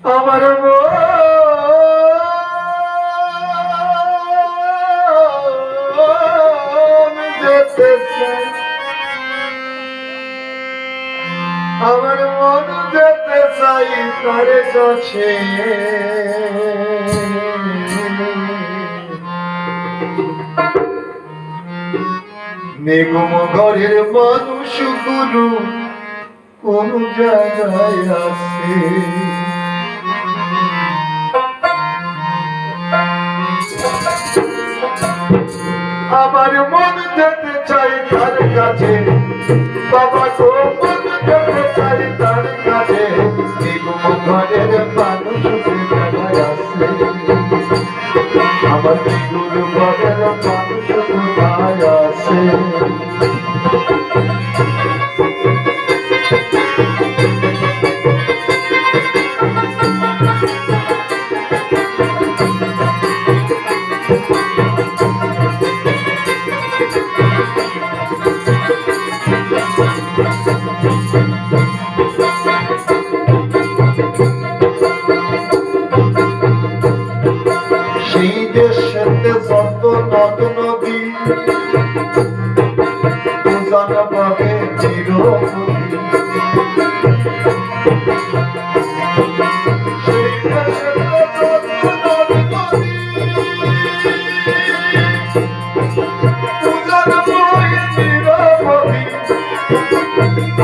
আমার আমার মন যেতে চাই তার কাছে নিগম ঘরের মানুষগুলো কোন জায়গায় আছে আমার মন যেতে চাই তার কাছে বাবা গো মন যেতে চাই তার কাছে নিগম ঘরের মানুষ কোথায় আছে আমার নিগুর ঘরের মানুষ কোথায় আছে সেই দেশেতে যত নদ নদী উজান পাবে চিরমতি সেই দেশেতে যত নদ নদী উজান পাবে চিরমতি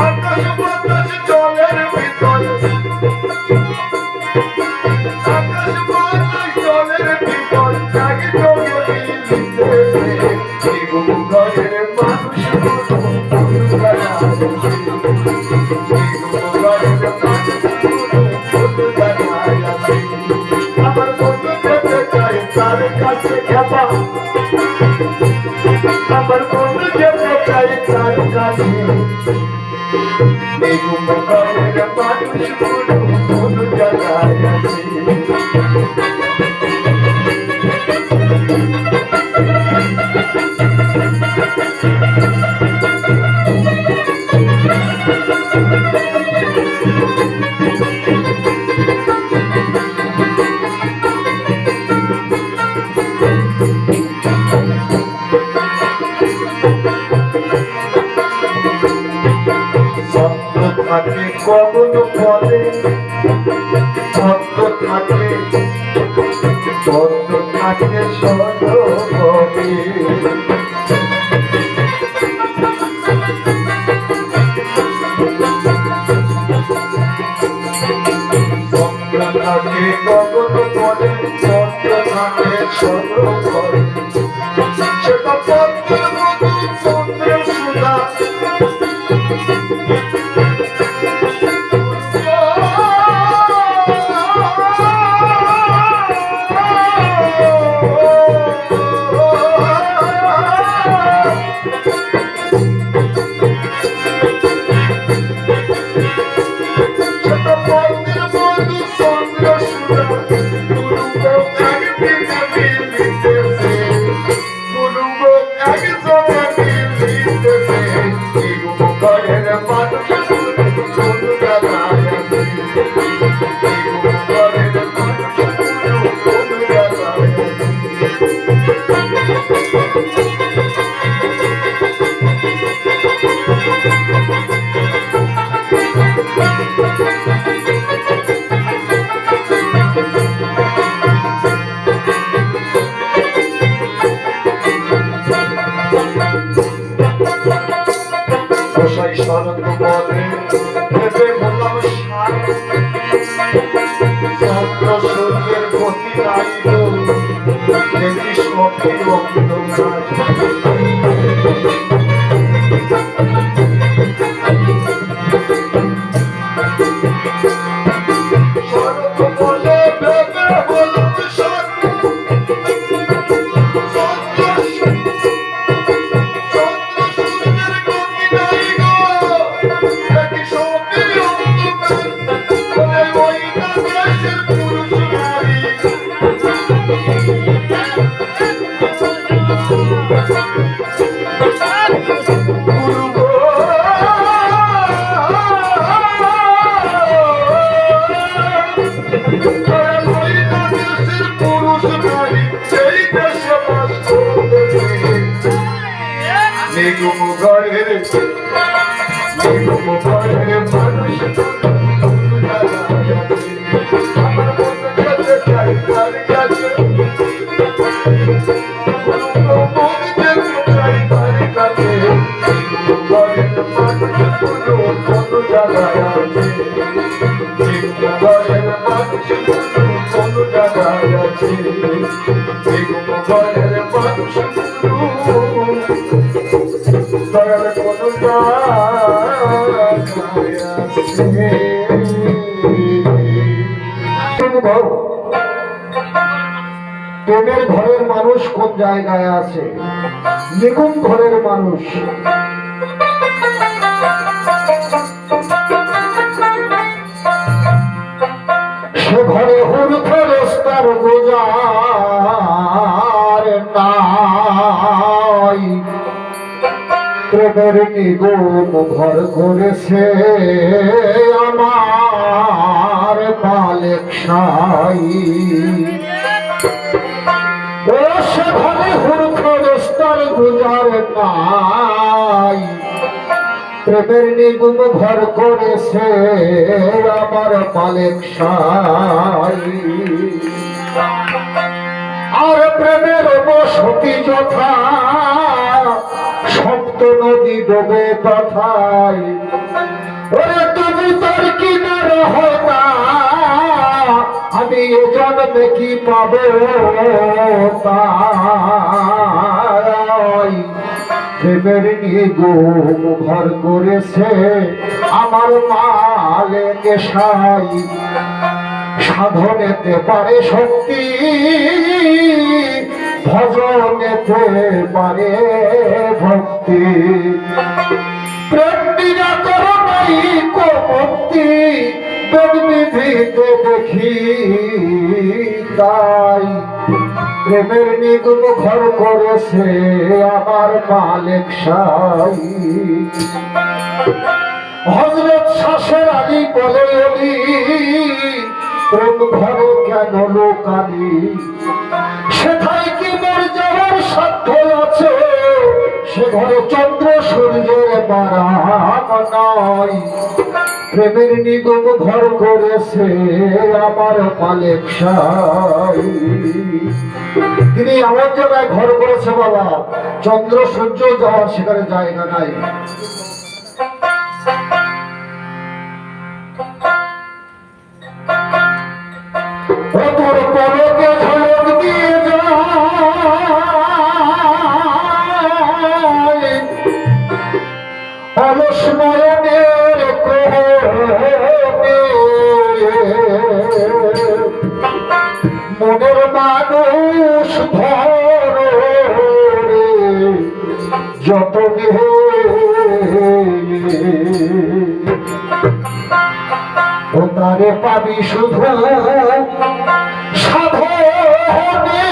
আকাশ বাতাস জলের ভিতর আকাশ বাতাস জলের ভিতর ঘরের মানুষ আমার বন্ধু যেতে চাই তার কাছে খেপা আমার বন্ধু যেতে চাই তার কাছে বেগুন ঘরের মানুষ কোন জায়গায় আছে থাকে কবন ফলে ভক্ত থাকে ভক্ত থাকে সর্বপদে ভক্ত থাকে কবন ফলে ভক্ত থাকে সর্বপদে সেটা পদ্মের মতো চন্দ্রের সুধা শরৎ পদে ভেবে বললাম চন্দ্র সূর্যের গতি নাই দেখি সত্যি অন্ধকার শরৎ পদে ভেবে বললাম আছে নিগুণ ঘরের মানুষ দয়াল কোন জায়গায় আছে প্রেমের ঘরের মানুষ কোন জায়গায় আছে নিগুণ ঘরের মানুষ সে ঘরে হুর ফেরেশতার গুজার নাই প্রেমের নিগুণ ঘর করেছে আমার মালিক সাই সে ঘরে হুর ফেরেশতার গুজার নাই প্রেমের নিগুণ ঘর করেছে আমার মালিক সাই আর প্রেমের বসতি যথা সপ্ত নদী ডোবে তথায় ওরে তুমি তোর কিনার হয় না আমি এ জন্মে কি পাবো তাই প্রেমের নিগুণ ঘর করেছে আমার মালিক সাই সাধনেতে পারে শক্তি ভজনেতে পারে ভক্তি প্রেম বিনা করো নাই কো মুক্তি বেদ বিধিতে দেখি তাই প্রেমের নিগুণ ঘর করেছে আমার মালিক সাই হযরত শাহের আলী বলে অলি প্রেম ঘরে কেন লোকালি সেথায় কি মোর যাওয়ার সাধ্য আছে সে ঘরে চন্দ্র সূর্যের বারাম নাই প্রেমের নিগুণ ঘর করেছে আমার মালিক সাই তিনি এমন জায়গায় ঘর করেছে বাবা চন্দ্র সূর্য যাওয়ার সেখানে জায়গা নাই তোর পলকে ঝলক দিয়ে যায় অলস নয়নের মনের মানুষ ধরে যত ও তারে পাবি শুধু সাধনে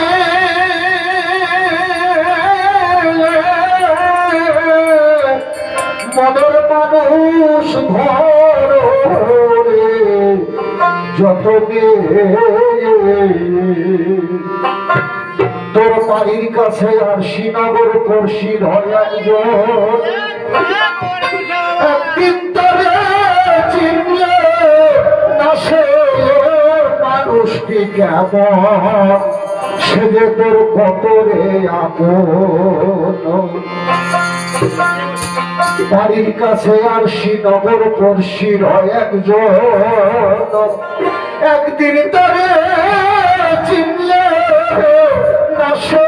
মনের মানুষ ধরে যত তোর বাড়ির কাছে আর শ্রীনগর পড়শির হয় একজন একদিন তরে চিনলে না সে মানুষটি কেমন সে যে তোর কতরে আপন বাড়ির কাছে আর শ্রীনগর পড়শির হয় একজন একদিন তরে চিনলে না সে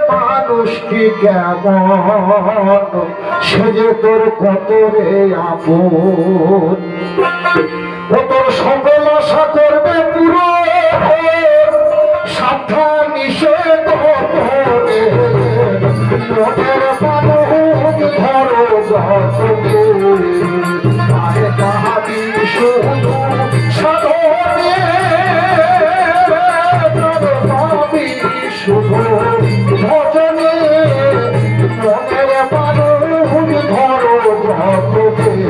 মানুষটি কেমন সে যে তোর কতরে আপন ও তোর সকল আশা করবে পুরো সাবধান নিষেধ মনের মানুষ ধরো যতনে আরে কাহাবি শুধু সাধনে পাবি শুধু ভজনে মনের মানুষ ধরো যতনে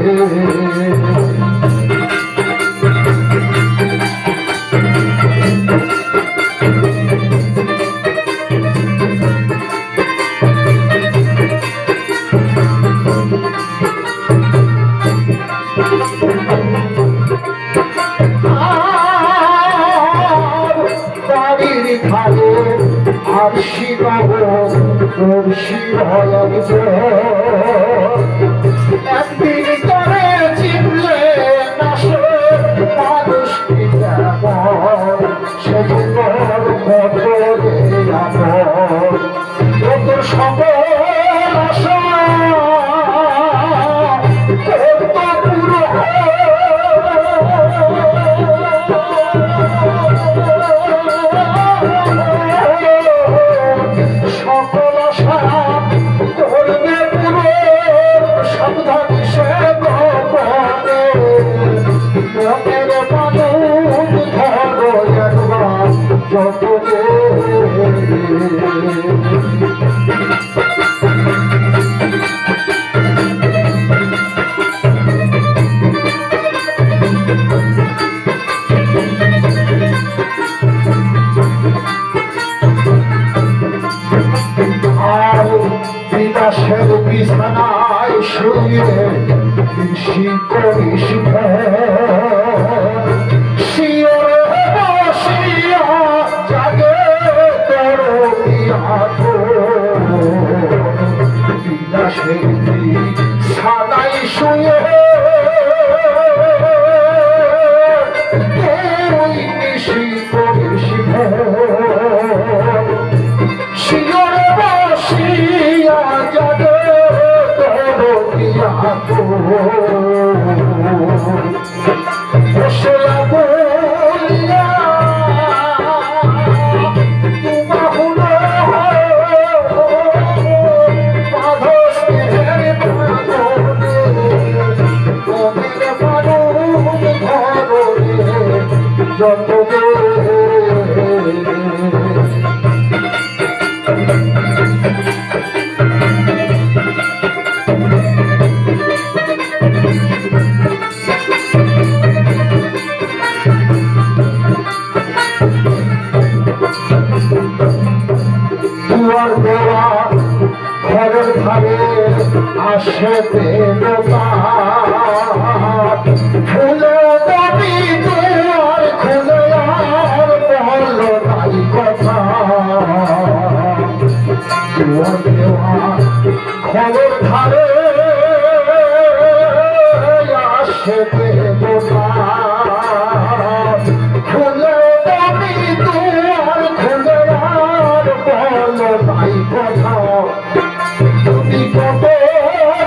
বিলাসের বিছানায় শুয়ে ঋষি করিস শিওরে বসিয়া জাগে তোর বিলাসের বিছানায় শুয়ে তুই ঋষি করিস শিওরে বসিয়া জাগে তোর বসে বলিয়া যত দেওয়া ঘরের ধারে আসে ফুলে দাবি তোমার খুলে আর বল নাই কথা দেওয়া ঘরের ধারে আসে ফুলে দাবি তোমার খুলে আর বল নাই কথা তুমি কত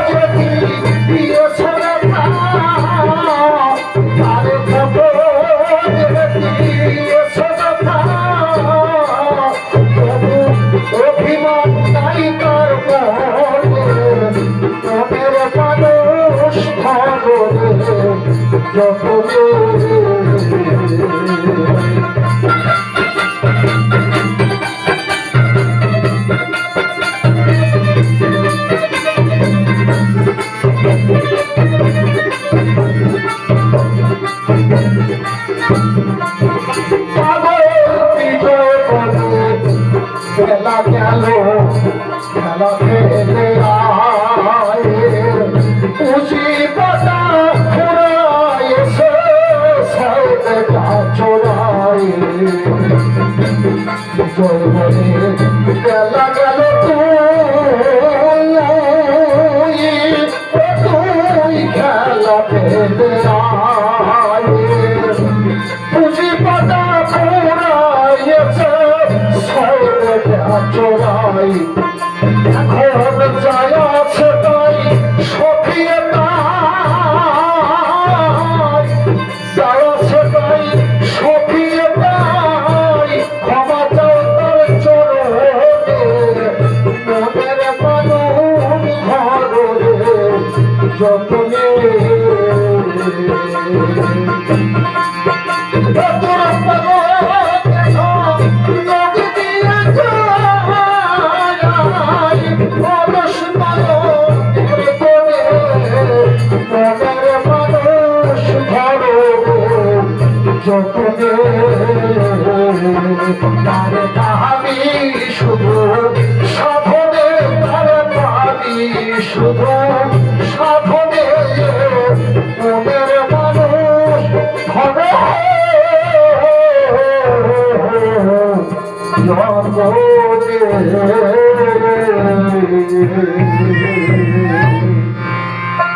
যদি দিয়েছ তারে কত দিয়েছ তবু অভিমান নাই তার মনের মানুষ খবরে যত খেলা গেল খেলা খেলে উচি পাতা ফুরাইছে সাইডটা চোরাই জয়বনে খেলা গেল তুই খেলা খেলে উচি পাতা ফুরাইছে চোরাই এখন যায় আছে তাই সফিয়ে যায় আছে তাই সফিয়ে ক্ষমা চাও তার চোরে মনের মানুষ ঘরে যতনে তারে পাবি শুধু সাধনে তারে পাবি শুধু সাধনে মনের মানুষ হবে জগতে